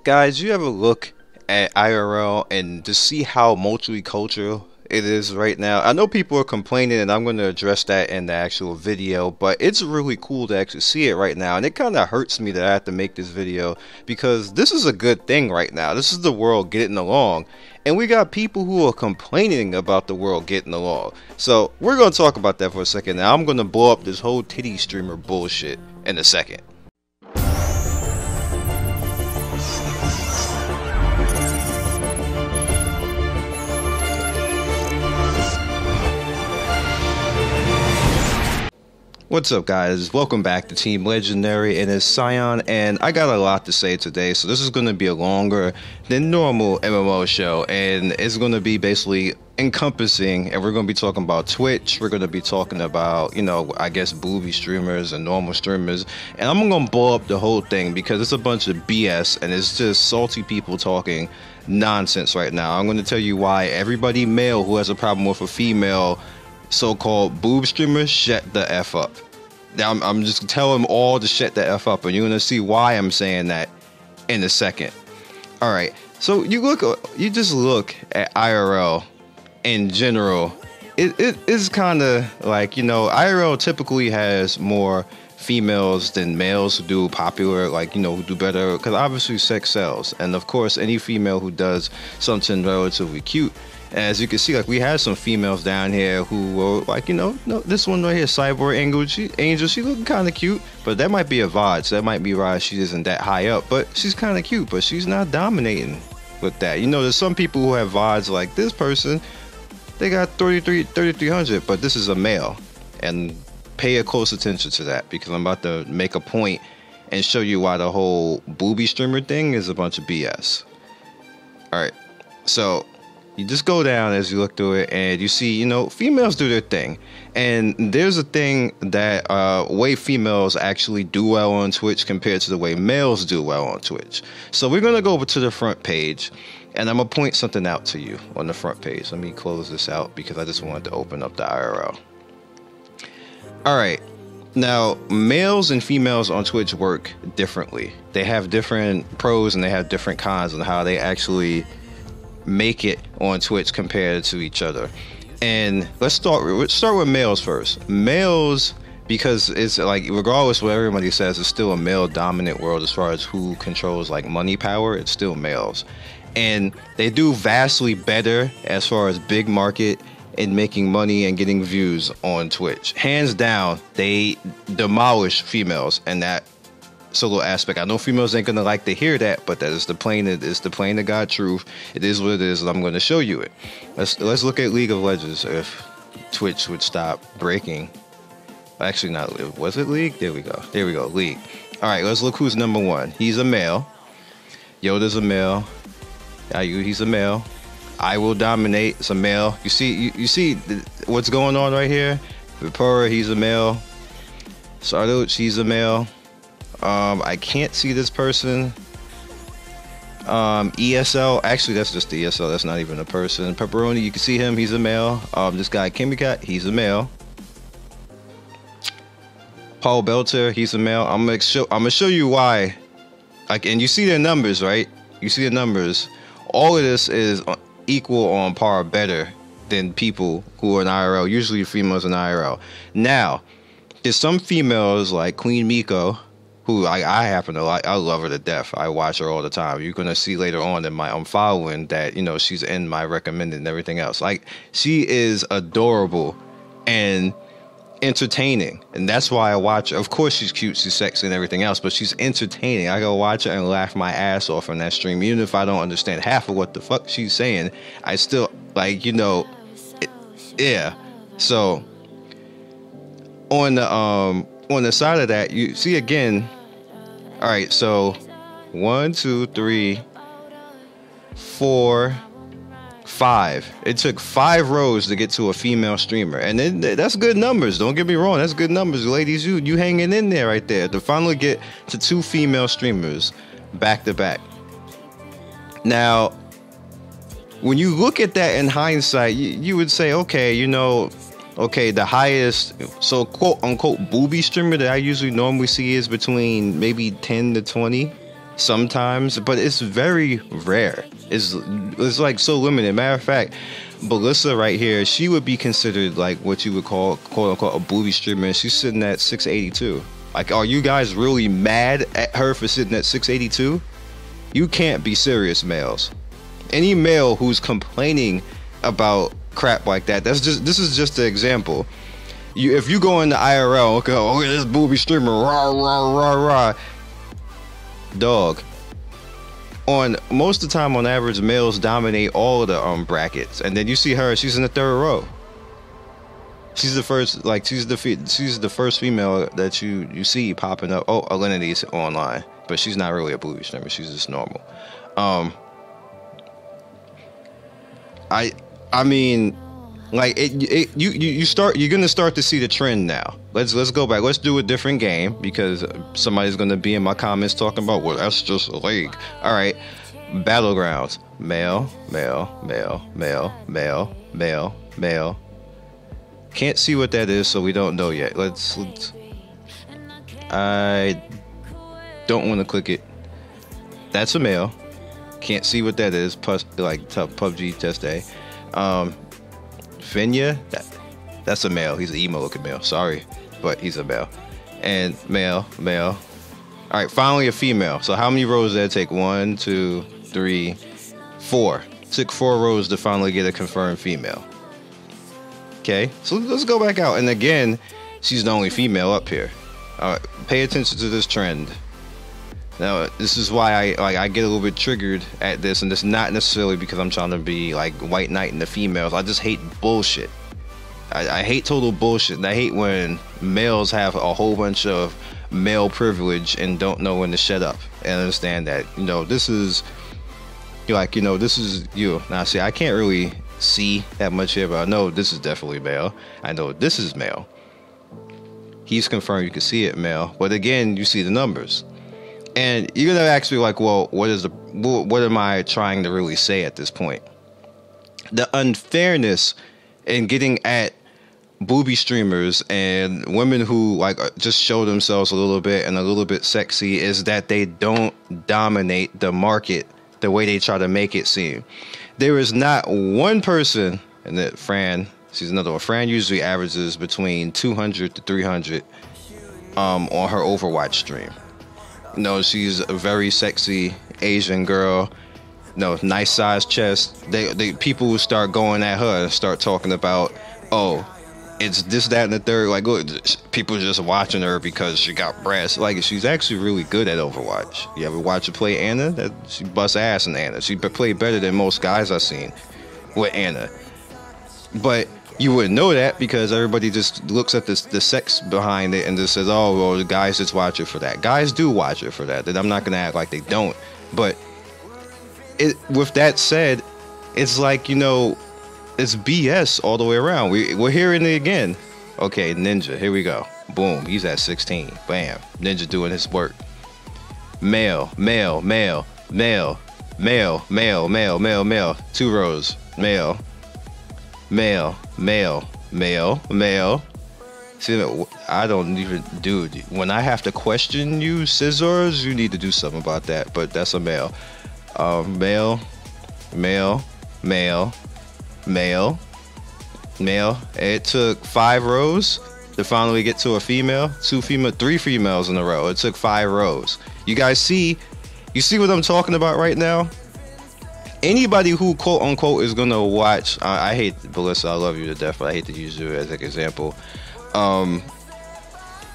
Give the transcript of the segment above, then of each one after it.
Guys, you ever look at IRL and to see how multicultural it is right now? I know people are complaining, and I'm going to address that in the actual video, but it's really cool to actually see it right now, and it kind of hurts me that I have to make this video because this is a good thing right now. This is the world getting along, and we got people who are complaining about the world getting along. So we're going to talk about that for a second. Now I'm going to blow up this whole titty streamer bullshit in a second. What's up, guys? Welcome back to Team Legendary, and it's Scion, and I got a lot to say today, so this is going to be a longer than normal MMO show, and it's going to be basically encompassing, and we're going to be talking about Twitch, we're going to be talking about, you know, I guess boobie streamers and normal streamers, and I'm going to blow up the whole thing because it's a bunch of BS, and it's just salty people talking nonsense right now. I'm going to tell you why everybody male who has a problem with a female so-called boob streamers, shut the F up. Now I'm just telling them all to shut the F up, and you're gonna see why I'm saying that in a second. All right, so you just look at IRL in general. It is kind of like, you know, IRL typically has more females than males who do popular, like, you know, who do better, because obviously sex sells, and of course any female who does something relatively cute. As you can see, like, we had some females down here who were like, you know, this one right here, Cyborg Angel, she looking kind of cute, but that might be a VOD, so that might be why she isn't that high up, but she's kind of cute, but she's not dominating with that. You know, there's some people who have VODs like this person, they got 3,300, but this is a male, and pay a close attention to that, because I'm about to make a point and show you why the whole boobie streamer thing is a bunch of BS. Alright, so you just go down as you look through it, and you see, you know, females do their thing. And there's a thing that way females actually do well on Twitch compared to the way males do well on Twitch. So we're going to go over to the front page, and I'm going to point something out to you on the front page. Let me close this out because I just wanted to open up the IRL. Alright, now males and females on Twitch work differently. They have different pros and they have different cons on how they actually make it on Twitch compared to each other. And let's start with males first. Males, because it's like, regardless of what everybody says, it's still a male dominant world as far as who controls like money power. It's still males, and they do vastly better as far as big market and making money and getting views on Twitch. Hands down, they demolish females in that solo aspect. I know females ain't gonna like to hear that, but that is the plain to God truth. It is what it is, and I'm going to show you it. Let's look at League of Legends. If Twitch would stop breaking, actually not, was it League? There we go, League. All right, let's look who's number one. He's a male. Yoda's a male. He's a male. I Will Dominate. It's a male. You see what's going on right here? Vipura, he's a male. Sarduch, he's a male. I can't see this person. ESL, actually that's just the ESL, that's not even a person. Pepperoni, you can see him, he's a male. This guy Kimikat, he's a male. Paul Belter, he's a male. I'm gonna show you why. Like, and you see their numbers, right? You see the numbers. All of this is equal, on par, better than people who are in IRL, usually females in IRL. Now, there's some females like Queen Miko, who I happen to like. I love her to death. I watch her all the time. You're gonna see later on in I'm following that, you know, she's in my recommended and everything else. Like, she is adorable and entertaining, and that's why I watch her. Of course she's cute, she's sexy and everything else, but she's entertaining. I go watch her and laugh my ass off on that stream, even if I don't understand half of what the fuck she's saying. I still, like, you know, yeah. So on the side of that, you see again. All right, so 1, 2, 3, 4, 5. It took 5 rows to get to a female streamer, and then that's good numbers. Don't get me wrong, that's good numbers, ladies. You hanging in there right there to finally get to 2 female streamers back to back. Now, when you look at that in hindsight, you would say, okay, you know, okay, the highest, so quote unquote boobie streamer that I usually normally see is between maybe 10 to 20. sometimes, but it's very rare. It's like so limited. Matter of fact, Melissa right here, she would be considered like what you would call, quote unquote, a booby streamer. She's sitting at 682. Like, are you guys really mad at her for sitting at 682? You can't be serious, males. Any male who's complaining about crap like that, this is just an example. If you go into IRL, okay, oh, this booby streamer, rah rah rah rah, dog. On most of the time, on average, males dominate all of the brackets, and then you see her, she's in the third row. She's the first, like she's the first female that you see popping up. Oh, Alinity's online, but she's not really a booby streamer. She's just normal. I mean, like you're gonna start to see the trend now. Let's go back. Let's do a different game, because somebody's gonna be in my comments talking about, well, that's just a league. All right, battlegrounds. Male, male, male, male, male, male, male. Can't see what that is, so we don't know yet. Let's I don't want to click it. That's a male. Can't see what that is. Plus, like PUBG test A. Finya, that's a male. He's an emo looking male. Sorry, but he's a male. And male, male. All right, finally a female. So how many rows did it take? 1, 2, 3, 4. Took 4 rows to finally get a confirmed female. Okay, so let's go back out. And again, she's the only female up here. Pay attention to this trend. Now, this is why I get a little bit triggered at this, and it's not necessarily because I'm trying to be like white knighting the females. I just hate bullshit. I hate total bullshit, and I hate when males have a whole bunch of male privilege and don't know when to shut up and understand that, you know, this is like, you know, this is you. Now, see, I can't really see that much here, but I know this is definitely male. I know this is male. He's confirmed. You can see it, male. But again, you see the numbers. And you're gonna ask me, like, well, what am I trying to really say at this point? The unfairness in getting at booby streamers and women who like just show themselves a little bit and a little bit sexy is that they don't dominate the market the way they try to make it seem. There is not one person, and that Fran, she's another one. Fran usually averages between 200 to 300 on her Overwatch stream. No, she's a very sexy Asian girl. No, nice sized chest. They people will start going at her and start talking about, oh, it's this, that, and the third. Like, look, people are just watching her because she got breasts. Like, she's actually really good at Overwatch. You ever watch her play Anna? She busts ass in Anna. She played better than most guys I've seen with Anna. But you wouldn't know that because everybody just looks at the sex behind it and just says, oh, well, the guys just watch it for that. Guys do watch it for that. And I'm not going to act like they don't. But with that said, it's like, you know, it's BS all the way around. We're hearing it again. Okay, Ninja, here we go. Boom, he's at 16. Bam, Ninja doing his work. Male, male, male, male, male, male, male, male, male. 2 rows. Male, male, male, male, male. See, I don't even, dude, when I have to question you, scissors, you need to do something about that. But that's a male. Male, male, male, male, male. It took 5 rows to finally get to a female. 2 female, 3 females in a row. It took 5 rows. You guys see, you see what I'm talking about right now? Anybody who quote unquote is gonna watch, I hate Melissa, I love you to death, but I hate to use you as an example.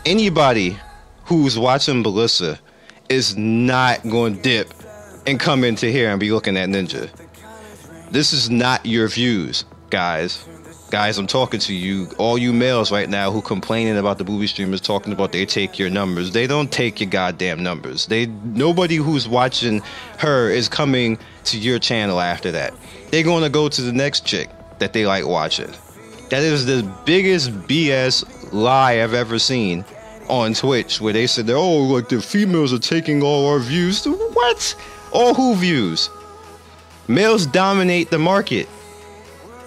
Anybody who's watching Melissa is not going to dip and come into here and be looking at Ninja. This is not your views, guys. Guys, I'm talking to you, all you males right now who complaining about the booby streamers talking about they take your numbers. They don't take your goddamn numbers. Nobody who's watching her is coming to your channel after that. They're going to go to the next chick that they like watching. That is the biggest BS lie I've ever seen on Twitch, where they said, oh, like the females are taking all our views. What? All who views? Males dominate the market.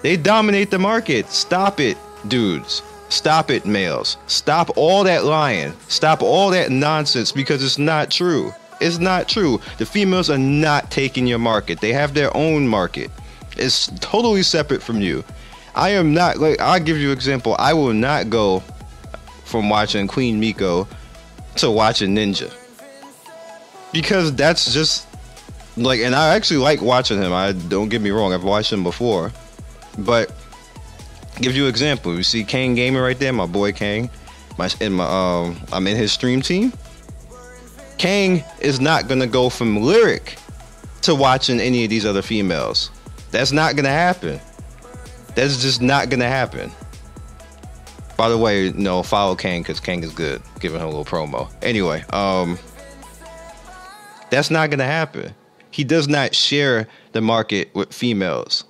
They dominate the market. Stop it, dudes. Stop it, males. Stop all that lying. Stop all that nonsense, because it's not true. It's not true. The females are not taking your market. They have their own market. It's totally separate from you. I am not, like, I'll give you an example. I will not go from watching Queen Miko to watching Ninja. Because that's just, like, and I actually like watching him. Don't get me wrong, I've watched him before. But, give you an example. You see Kang Gamer right there, my boy Kang. I'm in his stream team. Kang is not gonna go from Lyric to watching any of these other females. That's not gonna happen. That's just not gonna happen. By the way, no, follow Kang because Kang is good. Giving him a little promo. Anyway, that's not gonna happen. He does not share the market with females.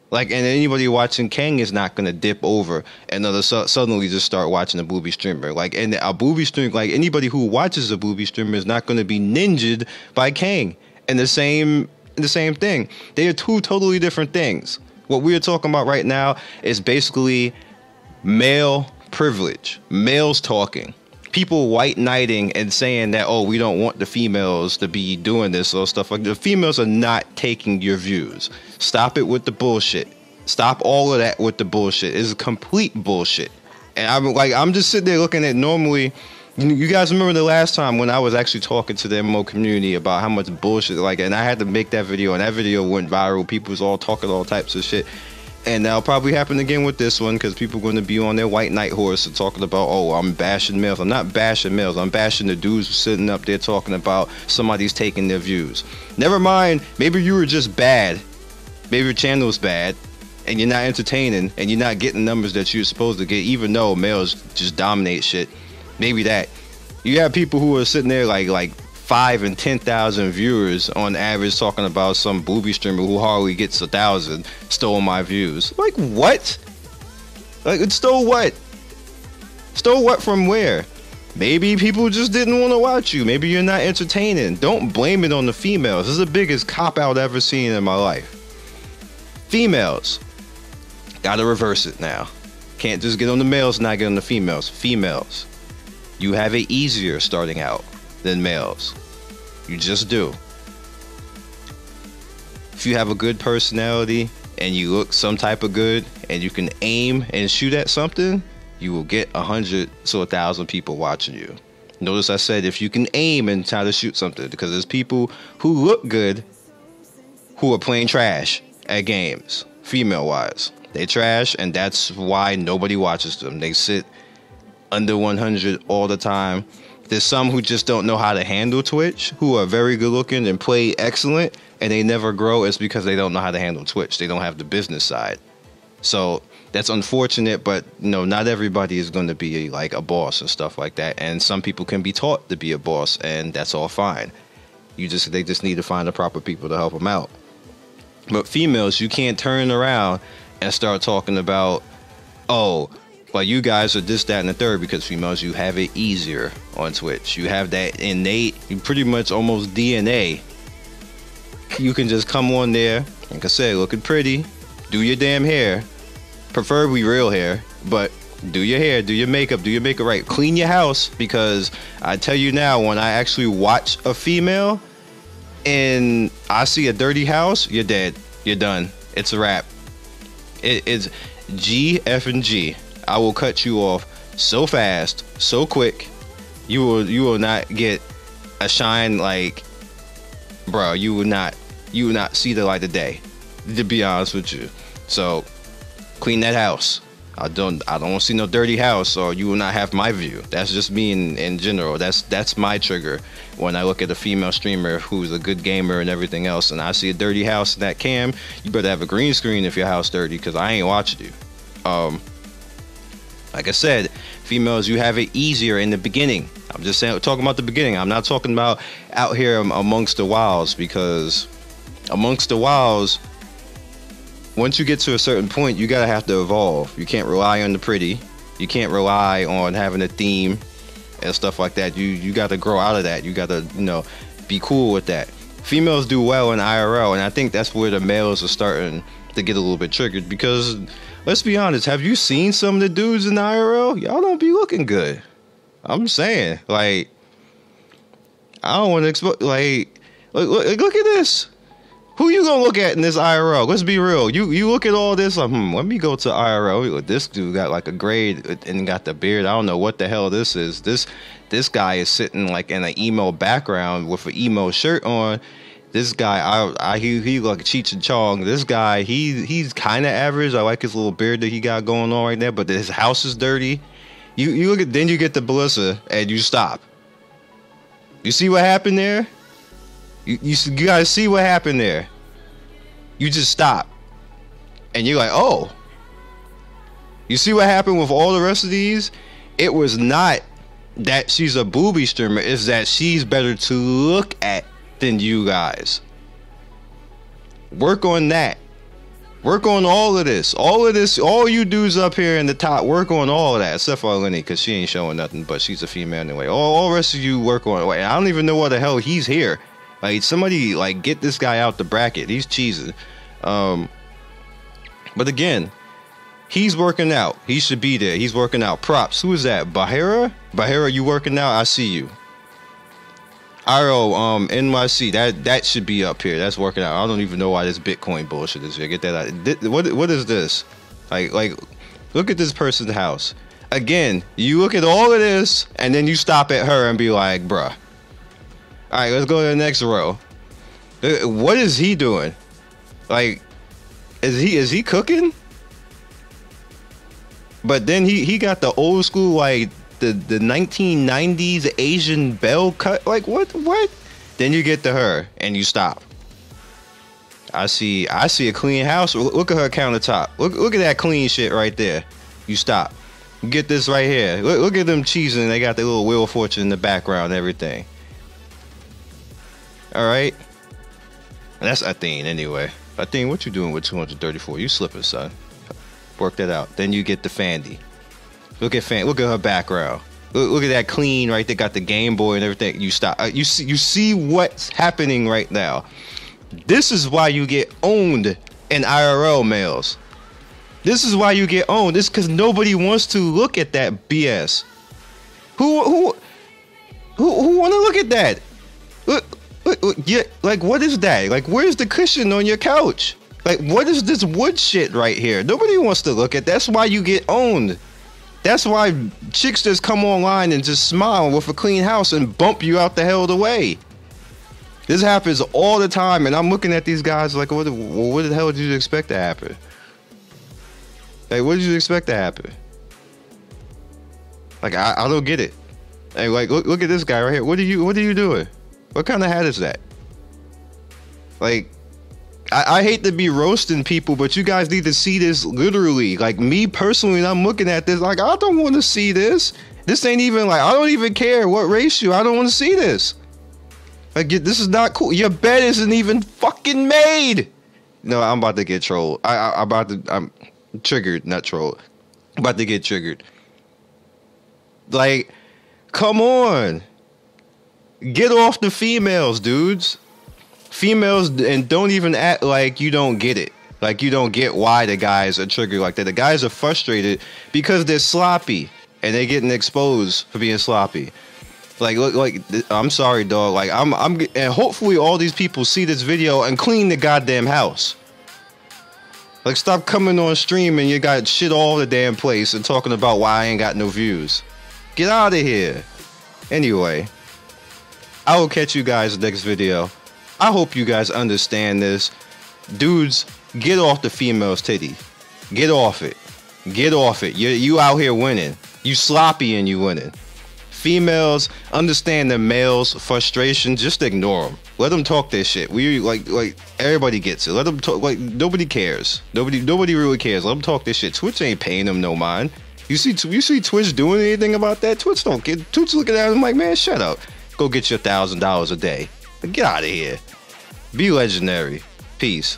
Like, and anybody watching Kang is not gonna dip over and suddenly just start watching a boobie streamer. Like, and a boobie streamer, like anybody who watches a boobie streamer is not gonna be ninja'd by Kang. And the same thing. They are two totally different things. What we are talking about right now is basically male privilege, males talking, people white knighting and saying that, oh, we don't want the females to be doing this or stuff like that. The females are not taking your views. Stop it with the bullshit. Stop all of that with the bullshit. It's complete bullshit. And I'm just sitting there looking at normally. You guys remember the last time when I was actually talking to the MMO community about how much bullshit, like, and I had to make that video, and that video went viral. People was all talking all types of shit. And that'll probably happen again with this one because people are going to be on their white knight horse and talking about, oh, I'm bashing males. I'm not bashing males. I'm bashing the dudes who sitting up there talking about somebody's taking their views. Never mind, maybe you were just bad. Maybe your channel is bad and you're not entertaining and you're not getting numbers that you're supposed to get, even though males just dominate shit. Maybe that. You have people who are sitting there like 5 and 10,000 viewers on average talking about some boobie streamer who hardly gets 1,000 stole my views. Like, what? Like, it stole what? Stole what from where? Maybe people just didn't want to watch you. Maybe you're not entertaining. Don't blame it on the females. This is the biggest cop-out I've ever seen in my life. Females. Gotta reverse it now. Can't just get on the males and not get on the females. Females. You have it easier starting out than males. You just do. If you have a good personality and you look some type of good and you can aim and shoot at something, you will get 100 to 1,000 people watching you. Notice I said if you can aim and try to shoot something, because there's people who look good who are playing trash at games, female wise. They trash, and that's why nobody watches them. They sit under 100 all the time. There's some who just don't know how to handle Twitch, who are very good looking and play excellent, and they never grow. It's because they don't know how to handle Twitch. They don't have the business side. So that's unfortunate, but not everybody is going to be like a boss and stuff like that. And some people can be taught to be a boss, and that's all fine. They just need to find the proper people to help them out. But females, you can't turn around and start talking about, oh, well, you guys are this, that, and the third, because females, you have it easier on Twitch. You have that innate, pretty much almost DNA. You can just come on there, like I said, looking pretty, do your damn hair, preferably real hair, but do your hair, do your makeup right, clean your house, because I tell you now, when I actually watch a female and I see a dirty house, you're dead, you're done, it's a wrap. It's G, F, and G. I will cut you off so fast, so quick. You will not get a shine, like, bro. You will not see the light of day, to be honest with you. So clean that house. I don't want to see no dirty house, or you will not have my view. That's just me in general. That's my trigger when I look at a female streamer who's a good gamer and everything else, and I see a dirty house in that cam. You better have a green screen if your house dirty, because I ain't watching you. Like I said, females, you have it easier in the beginning. I'm just saying, talking about the beginning. I'm not talking about out here amongst the wilds, because amongst the wilds, once you get to a certain point, you gotta have to evolve. You can't rely on the pretty. You can't rely on having a theme and stuff like that. You gotta grow out of that. You gotta, be cool with that. Females do well in IRL, and I think that's where the males are starting to get a little bit triggered, because let's be honest, have you seen some of the dudes in IRL? Y'all don't be looking good. I'm saying, like, I don't want to expose. Like, look at this. Who you gonna look at in this IRL? Let's be real. You look at all this. Like, let me go to IRL. This dude got like a grade and got the beard. I don't know what the hell this is. This guy is sitting like in an emo background with an emo shirt on. This guy, he like Cheech and Chong. This guy, he's kind of average. I like his little beard that he got going on right there. But his house is dirty. You look at, then you get the Melissa and you stop. You see what happened there? You gotta see what happened there. You just stop. And you're like, oh. You see what happened with all the rest of these? It was not that she's a boobie streamer. It's that she's better to look at than you guys. Work on that. Work on all of this. All you dudes up here in the top, work on all of that. Except for Lenny, because she ain't showing nothing, but she's a female anyway. All the rest of you work on it. Wait, I don't even know what the hell he's here. Like, somebody, like, get this guy out the bracket. He's cheesing. But again, he's working out. He should be there. He's working out. Props. Who is that? Bahira? Bahira, you working out? I see you. IRL, NYC. That should be up here. That's working out. I don't even know why this Bitcoin bullshit is here. Get that out. What is this? Like, look at this person's house. Again, you look at all of this, and then you stop at her and be like, bruh. All right, let's go to the next row. What is he doing? Like, is he cooking? But then he got the old school, like the 1990s Asian bell cut. Like, what? Then you get to her and you stop. I see a clean house. Look at her countertop. Look at that clean shit right there. You stop. Get this right here. Look at them cheesing. They got their little Wheel of Fortune in the background and everything. All right, that's Athene anyway. Athene, what you doing with 234? You slipping, son. Work that out. Then you get the Fandy. Look at her background. Look at that clean right there. Got the Game Boy and everything. You stop. You see what's happening right now. This is why you get owned in IRL males. This is why you get owned. This because nobody wants to look at that BS. Who want to look at that? Look, yeah, like, what is that? Like, where's the cushion on your couch? Like, what is this wood shit right here? Nobody wants to look at that. That's why you get owned. That's why chicks just come online and just smile with a clean house and bump you out the hell of the way. This happens all the time, and I'm looking at these guys like, what the hell did you expect to happen? Like, what did you expect to happen? Like, I don't get it. Hey, like, look at this guy right here. What are you doing? What kind of hat is that? Like, I hate to be roasting people, but you guys need to see this literally. Like, me personally, I'm looking at this like, I don't want to see this. This ain't even like, I don't even care what race you. I don't want to see this. Like, this is not cool. Your bed isn't even fucking made. No, I'm about to get trolled. I'm triggered, not trolled. I'm about to get triggered. Like, come on. Get off the females, dudes. Females, and don't even act like you don't get it. Like, you don't get why the guys are triggered like that. The guys are frustrated because they're sloppy and they're getting exposed for being sloppy. Like, look, like, I'm sorry, dog. Like, and hopefully all these people see this video and clean the goddamn house. Like, stop coming on stream and you got shit all over the damn place and talking about why I ain't got no views. Get out of here. Anyway, I will catch you guys next video. I hope you guys understand this. Dudes, get off the female's titty. Get off it. Get off it. You out here winning. You sloppy and you winning. Females, understand the males' frustration. Just ignore them. Let them talk their shit. We like everybody gets it. Let them talk. Like, nobody cares. Nobody really cares. Let them talk their shit. Twitch ain't paying them no mind. You see Twitch doing anything about that? Twitch looking at him like, man, shut up. Go get your $1,000 a day. Get out of here. Be legendary. Peace.